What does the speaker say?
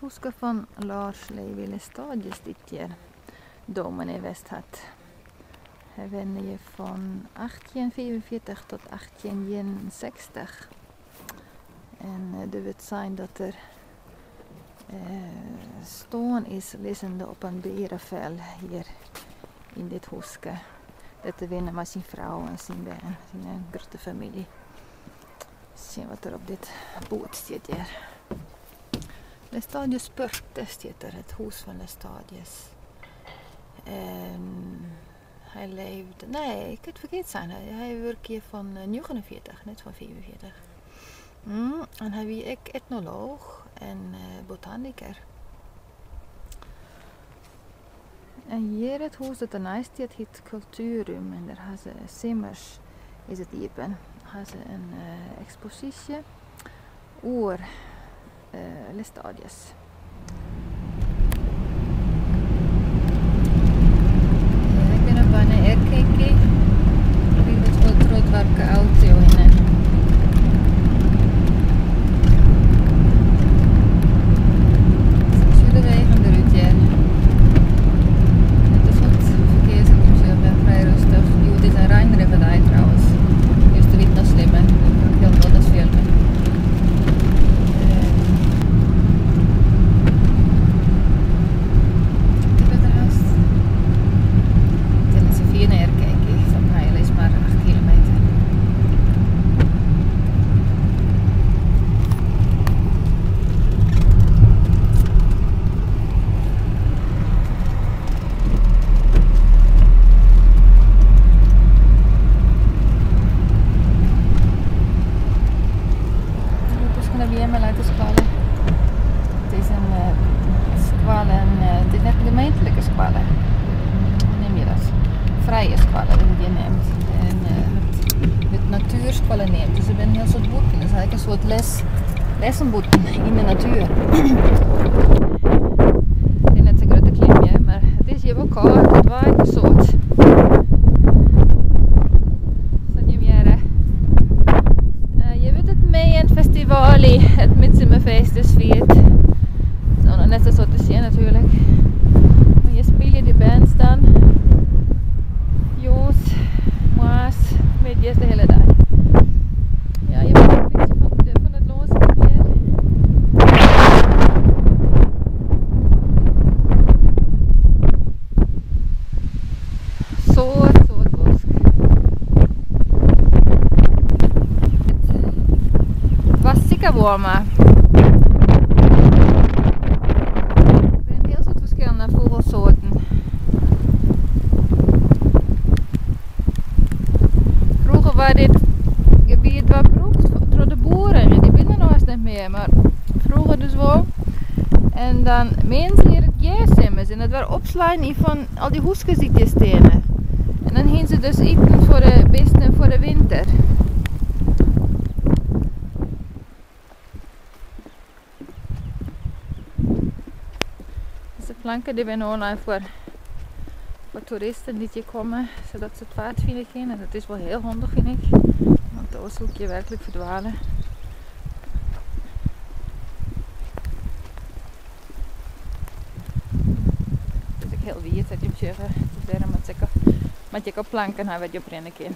huske van Lars Levi Lestadius dit jaar dominee West had. Hij wende van 1844 tot 1861. En dat wil zijn dat er staan is lezende op een berenvel hier in dit huske. Dat te winnen met zijn vrouw en zijn grote familie. Zien wat er op dit boot staat hier. Lestadius Pörte staat er, het huis van Lestadius. En hij leefde, nee, ik kan het verkeerd zijn. Hij werkt hier van 49, net van 44. En hij was ook etnoloog en botaniker. En hier het huis dat ernaast staat heet Culturum en daar hebben ze Simmers is het open. Hebben ze een expositie over Lestadius. Ik ben op een erkijkje. Ik heb het wel groot werken auto in. Het is een squallen, het is net een gemeentelijke squallen. Hoe neem je dat? Vrije squallen, dat je neemt. En het natuursquallen neemt. Dus er zijn heel soort boeken. Dat is eigenlijk een soort lessenboeken in de natuur. Het is net een grote klimje, maar het is hier wel koud. Het waait een soort. Het Midsummerfeest is viert. Zo, nog net zo te zien natuurlijk. Maar hier spelen de bands dan. Joos, Maas, met je de hele dag. Ja, je hebt een beetje van het losse hier. Soort bosk. Het was zeker warmer. Vogelsoorten. Vroeger was dit gebied wat beroemd door de boeren en die binnen nog eens niet meer, maar vroeger dus wel. En dan mensen hier het jaarsemmers en dat waren opslaan van al die hoesgeziekjes stenen. En dan gingen ze dus eten voor de beesten voor de winter. De planken die zijn online voor toeristen die hier komen, zodat ze het vaart vinden gaan. En dat is wel heel handig, vind ik. Want daar zoek je werkelijk verdwalen. Het is ook heel wierd, dat je hem zeggen. Het is daarom met je planken hebben wat je op rennen kan.